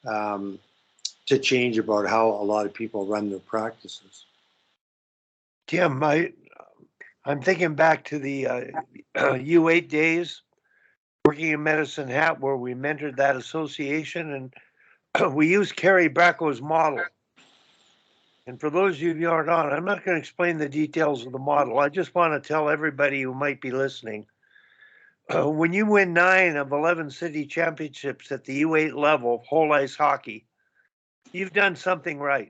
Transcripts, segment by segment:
to change about how a lot of people run their practices. Tim, I'm thinking back to the U8 days, working in Medicine Hat, where we mentored that association, and we used Kerry Bracco's model. And for those of you who aren't on, I'm not going to explain the details of the model. I just want to tell everybody who might be listening, when you win 9 of 11 city championships at the U8 level, whole ice hockey, you've done something right.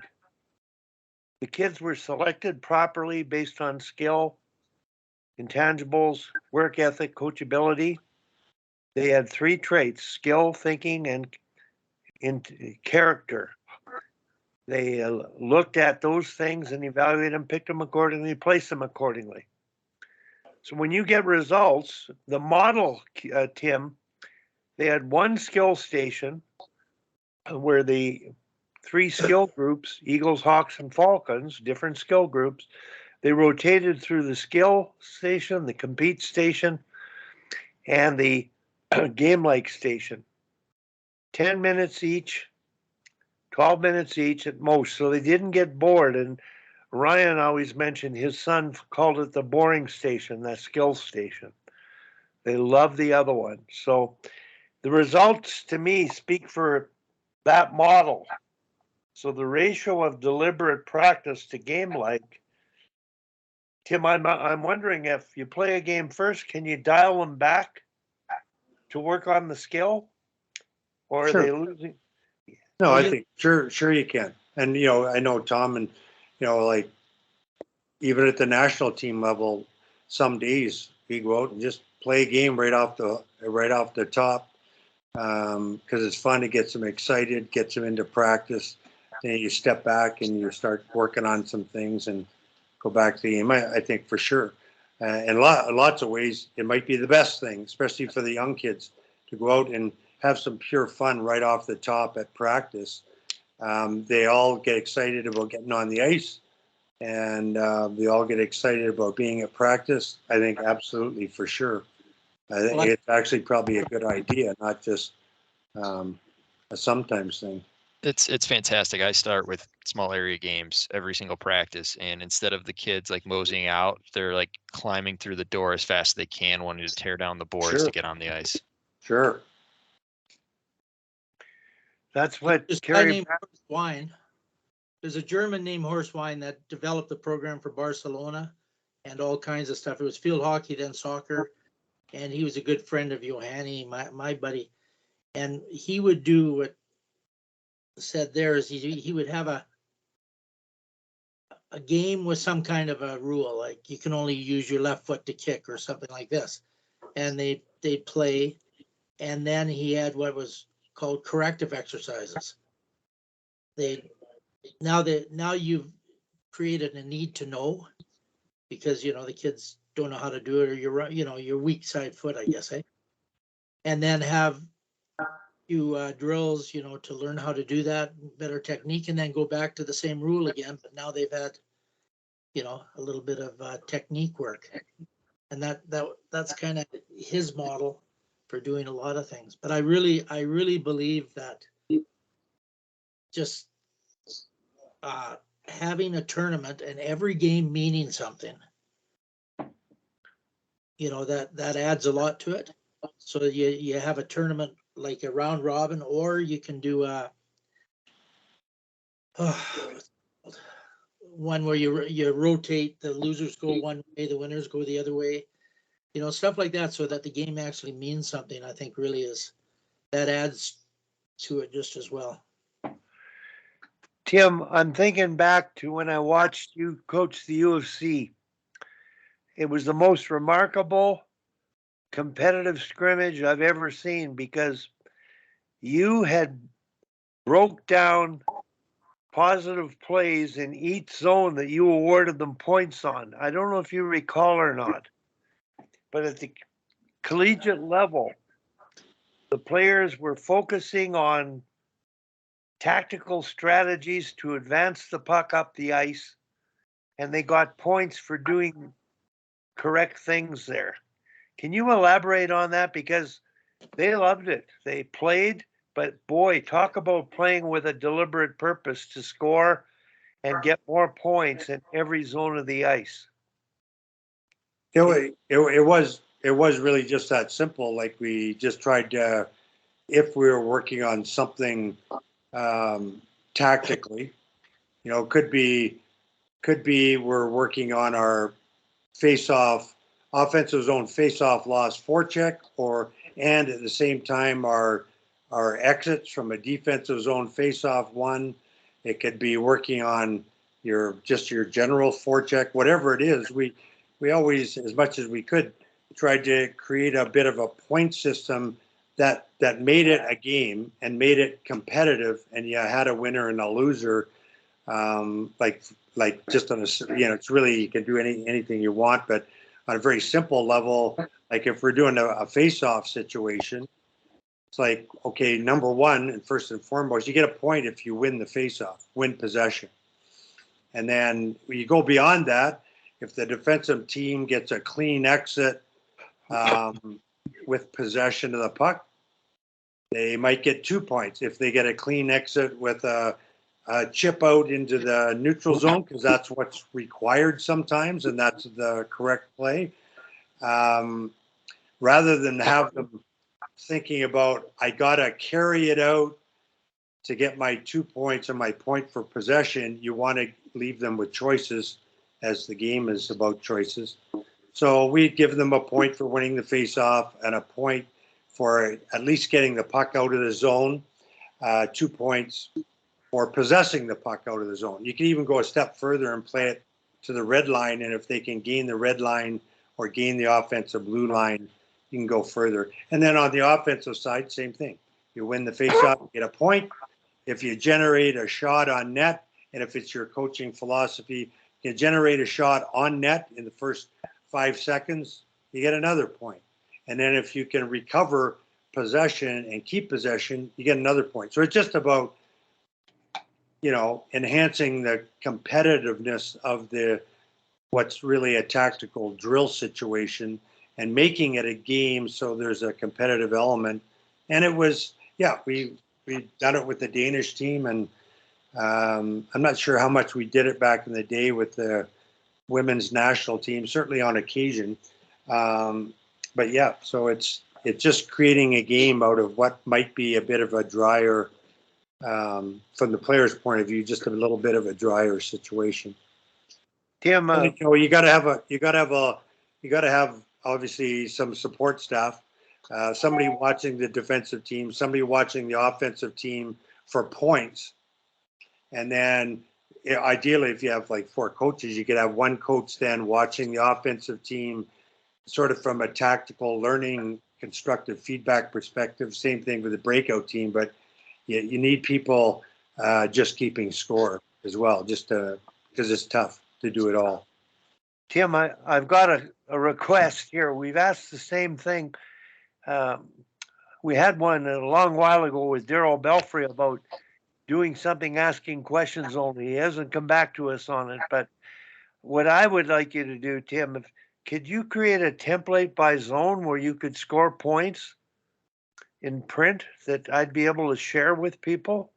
The kids were selected properly based on skill, intangibles, work ethic, coachability. They had 3 traits: skill, thinking, and character. They looked at those things and evaluated them, picked them accordingly, placed them accordingly. So when you get results, the model, Tim, they had 1 skill station where the 3 skill groups, Eagles, Hawks, and Falcons, different skill groups, they rotated through the skill station, the compete station, and the game-like station. 10 minutes each, 12 minutes each at most, so they didn't get bored. And Ryan always mentioned his son called it the boring station, that skill station. They love the other one. So the results to me speak for that model. So the ratio of deliberate practice to game-like, Tim, I'm wondering, if you play a game first, can you dial them back to work on the skill? Or Sure. are they losing? No, I think sure you can. And I know Tom, and like even at the national team level, some days we go out and just play a game right off the top, because it's fun. It gets them excited, gets them into practice. Then you step back and you start working on some things and go back to the game. I think for sure, and lots of ways it might be the best thing, especially for the young kids, to go out and have some pure fun right off the top at practice. They all get excited about getting on the ice, and they all get excited about being at practice. I think absolutely, for sure. I think it's actually probably a good idea, not just a sometimes thing. It's fantastic. I start with small area games every single practice, and instead of the kids like moseying out, they're like climbing through the door as fast as they can, wanting to tear down the boards to get on the ice. Sure. That's what There's a guy named Horst Wein. There's a German named Horst Wein that developed the program for Barcelona and all kinds of stuff. It was field hockey, then soccer, and he was a good friend of Johanny, my buddy. And he would do what said there is he would have a game with some kind of a rule, like you can only use your left foot to kick or something like this. And they'd play, and then he had what was called corrective exercises. Now you've created a need to know, because the kids don't know how to do it, or your weak side foot, I guess, eh? And then have you drills, to learn how to do that, better technique, and then go back to the same rule again. But now they've had, a little bit of technique work, and that's kind of his model for doing a lot of things. But I really believe that just having a tournament and every game meaning something, that adds a lot to it. So you have a tournament like a round robin, or you can do one where you rotate, the losers go one way, the winners go the other way, stuff like that, so that the game actually means something. I think really that adds to it just as well. Tim, I'm thinking back to when I watched you coach the UFC. It was the most remarkable competitive scrimmage I've ever seen, because you had broke down positive plays in each zone that you awarded them points on. I don't know if you recall or not, but at the collegiate level, the players were focusing on tactical strategies to advance the puck up the ice, and they got points for doing correct things there. Can you elaborate on that? Because they loved it. They played, but boy, talk about playing with a deliberate purpose to score and get more points in every zone of the ice. It was really just that simple. Like we just tried to, if we were working on something tactically, could be we're working on our face-off, offensive zone face-off loss forecheck, and at the same time our exits from a defensive zone face-off one. It could be working on your general forecheck, whatever it is. We always, as much as we could, tried to create a bit of a point system that made it a game and made it competitive, and you had a winner and a loser. Like just on a, it's really, you can do anything you want, but on a very simple level, like if we're doing a face-off situation, it's like, okay, number one, and first and foremost, you get a point if you win the face-off, win possession. And then you go beyond that, if the defensive team gets a clean exit with possession of the puck, they might get 2 points. If they get a clean exit with a chip out into the neutral zone, because that's what's required sometimes, and that's the correct play. Rather than have them thinking about, I got to carry it out to get my 2 points and my point for possession, you want to leave them with choices, as the game is about choices. So we give them a point for winning the face-off and a point for at least getting the puck out of the zone, 2 points for possessing the puck out of the zone. You can even go a step further and play it to the red line, and if they can gain the red line or gain the offensive blue line, you can go further. And then on the offensive side, same thing. You win the face-off, you get a point. If you generate a shot on net, and if it's your coaching philosophy, you generate a shot on net in the first 5 seconds, you get another point. And then if you can recover possession and keep possession, you get another point. So it's just about, enhancing the competitiveness of what's really a tactical drill situation and making it a game so there's a competitive element. And it was, we've done it with the Danish team, and I'm not sure how much we did it back in the day with the women's national team, certainly on occasion. But yeah, so it's just creating a game out of what might be a bit of a drier, from the player's point of view, just a little bit of a drier situation. Tim, you got to have obviously some support staff, somebody watching the defensive team, somebody watching the offensive team for points. And then ideally, if you have like 4 coaches, you could have one coach then watching the offensive team sort of from a tactical learning, constructive feedback perspective. Same thing with the breakout team, but you need people just keeping score as well, just because it's tough to do it all. Tim, I've got a request here. We've asked the same thing. We had one a long while ago with Daryl Belfry about doing something, asking questions only. He hasn't come back to us on it, but what I would like you to do, Tim, could you create a template by zone where you could score points in print that I'd be able to share with people?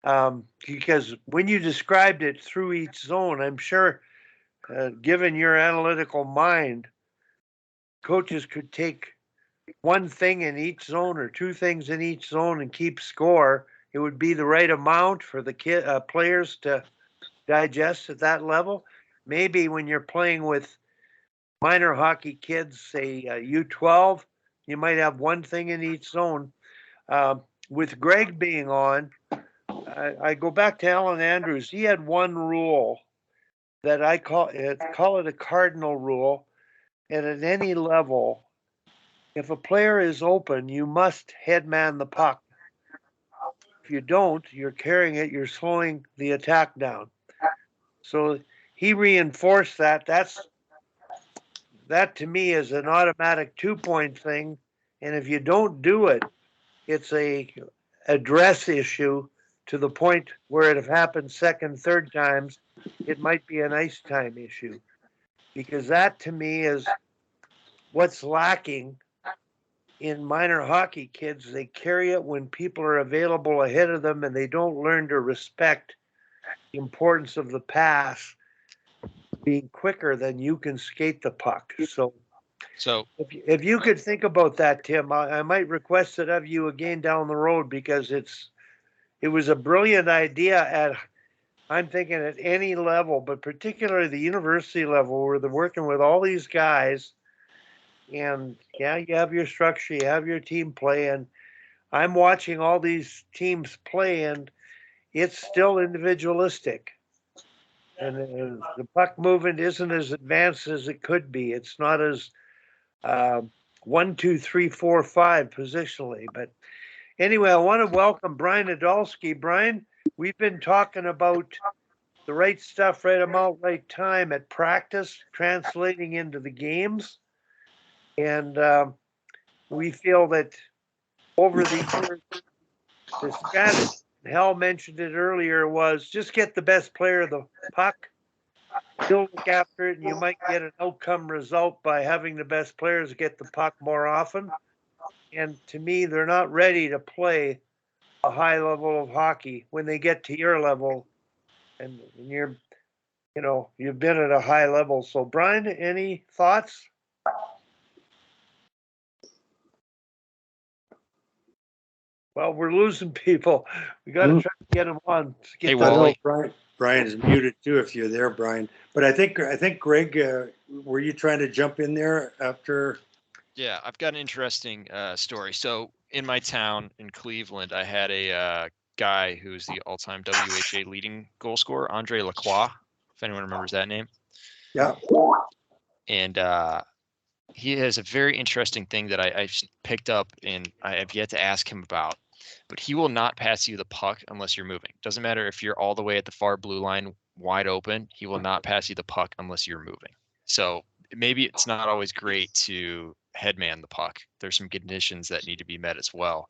Because when you described it through each zone, I'm sure, given your analytical mind, coaches could take one thing in each zone or 2 things in each zone and keep score. It would be the right amount for the players to digest at that level. Maybe when you're playing with minor hockey kids, say U12, you might have one thing in each zone. With Greg being on, I go back to Alan Andrews. He had one rule that I call it a cardinal rule. And at any level, if a player is open, you must headman the puck. If you don't, you're carrying it, you're slowing the attack down. So he reinforced that. That to me is an automatic 2-point thing. And if you don't do it, it's a address issue to the point where it happens second, third times, it might be an ice time issue. Because that to me is what's lacking in minor hockey kids, they carry it when people are available ahead of them and they don't learn to respect the importance of the pass being quicker than you can skate the puck. So if you could think about that, Tim, I might request it of you again down the road, because it was a brilliant idea I'm thinking at any level, but particularly the university level, where they're working with all these guys. And yeah, you have your structure, you have your team play, and I'm watching all these teams play, and it's still individualistic. And the puck movement isn't as advanced as it could be. It's not as 1, 2, 3, 4, 5 positionally. But anyway, I want to welcome Brian Adolski. Brian, we've been talking about the right stuff, right amount, right time at practice, translating into the games. And we feel that over the years, the strategy, Hal mentioned it earlier, was just get the best player of the puck. You'll look after it, and you might get an outcome result by having the best players get the puck more often. And to me, they're not ready to play a high level of hockey when they get to your level, and you're, you've been at a high level. So, Brian, any thoughts? Well, we're losing people. We got to try to get them on. Hey, Wally. Brian is muted too, if you're there, Brian. But I think Greg, were you trying to jump in there after? Yeah, I've got an interesting story. So in my town in Cleveland, I had a guy who's the all-time WHA leading goal scorer, Andre Lacroix, if anyone remembers that name. Yeah. And he has a very interesting thing that I've picked up, and I have yet to ask him about. But he will not pass you the puck unless you're moving. Doesn't matter if you're all the way at the far blue line wide open, he will not pass you the puck unless you're moving. So maybe it's not always great to headman the puck. There's some conditions that need to be met as well.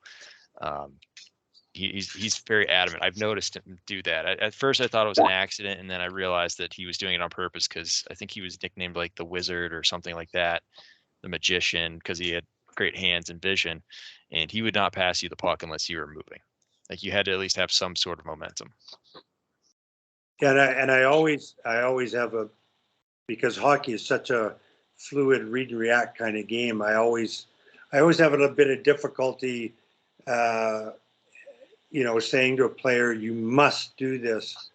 He's very adamant. I've noticed him do that. At first I thought it was an accident, and then I realized that he was doing it on purpose, because I think he was nicknamed like the Wizard or something like that, the Magician, because he had great hands and vision, and he would not pass you the puck unless you were moving. Like, you had to at least have some sort of momentum. Yeah, and I always have because hockey is such a fluid read and react kind of game. I always have a little bit of difficulty, saying to a player, you must do this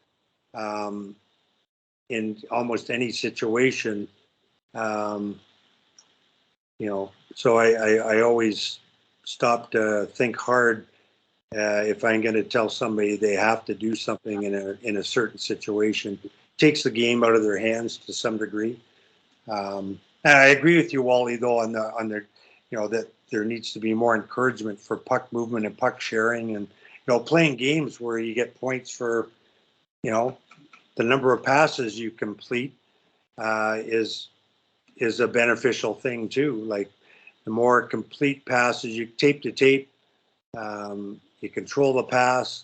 in almost any situation. So I always stop to think hard if I'm going to tell somebody they have to do something in a certain situation. It takes the game out of their hands to some degree. And I agree with you, Wally, though, on the that there needs to be more encouragement for puck movement and puck sharing, and playing games where you get points for the number of passes you complete is a beneficial thing too. Like, the more complete passes you tape to tape, you control the pass.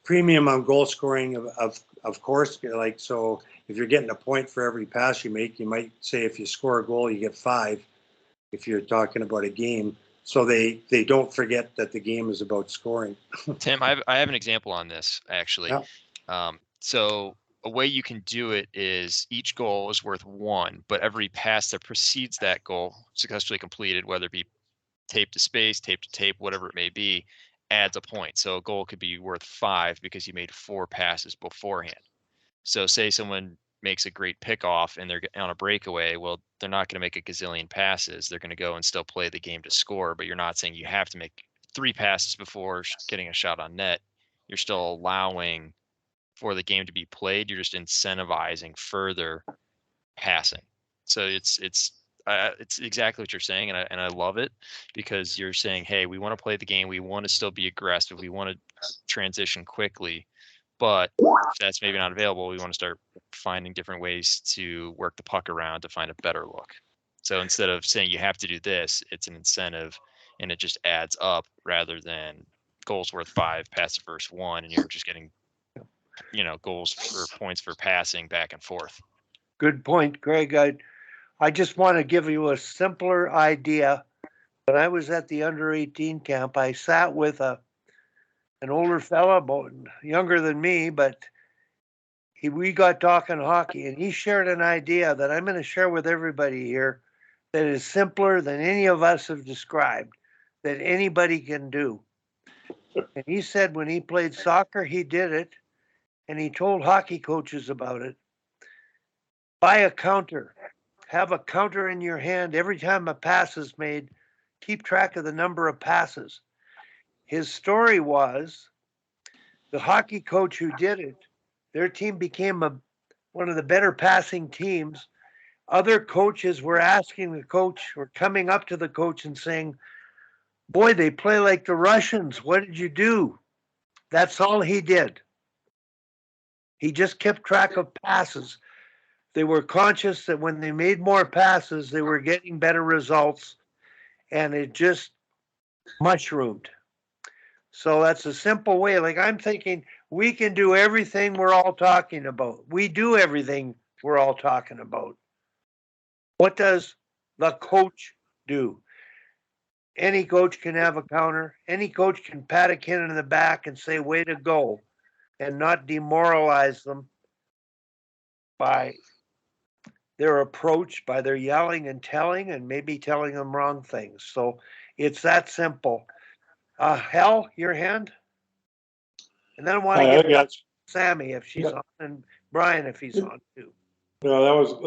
Premium on goal scoring, of course. Like, so if you're getting a point for every pass you make, you might say if you score a goal, you get 5. If you're talking about a game, so they don't forget that the game is about scoring. Tim, I have an example on this, actually. Yeah. So a way you can do it is each goal is worth 1, but every pass that precedes that goal, successfully completed, whether it be tape to space, tape to tape, whatever it may be, adds a point. So a goal could be worth 5 because you made 4 passes beforehand. So say someone makes a great pickoff and they're on a breakaway. Well, they're not going to make a gazillion passes. They're going to go and still play the game to score, but you're not saying you have to make 3 passes before getting a shot on net. You're still allowing for the game to be played. You're just incentivizing further passing. So it's exactly what you're saying, and I love it, because you're saying, hey, we want to play the game, we want to still be aggressive, we want to transition quickly, but if that's maybe not available, we want to start finding different ways to work the puck around to find a better look. So instead of saying you have to do this, it's an incentive, and it just adds up, rather than goals worth 5, pass the first 1, and you're just getting goals for points for passing back and forth. Good point, Greg. I just want to give you a simpler idea when I was at the under 18 camp, I sat with an older fella, about younger than me, but we got talking hockey, and he shared an idea that I'm going to share with everybody here that is simpler than any of us have described, that anybody can do. And he said when he played soccer, he did it, and he told hockey coaches about it. Buy a counter. Have a counter in your hand every time a pass is made. Keep track of the number of passes. His story was the hockey coach who did it, their team became one of the better passing teams. Other coaches were asking the coach, or coming up to the coach and saying, boy, they play like the Russians. What did you do? That's all he did. He just kept track of passes. They were conscious that when they made more passes, they were getting better results, and it just mushroomed. So that's a simple way. Like, I'm thinking we can do everything we're all talking about. We do everything we're all talking about. What does the coach do? Any coach can have a counter. Any coach can pat a kid in the back and say, way to go, and not demoralize them by their approach, by their yelling and telling, and maybe telling them wrong things. So it's that simple. Hal, your hand? And then I want to get Sammy if she's on, and Brian if he's on too. No, that was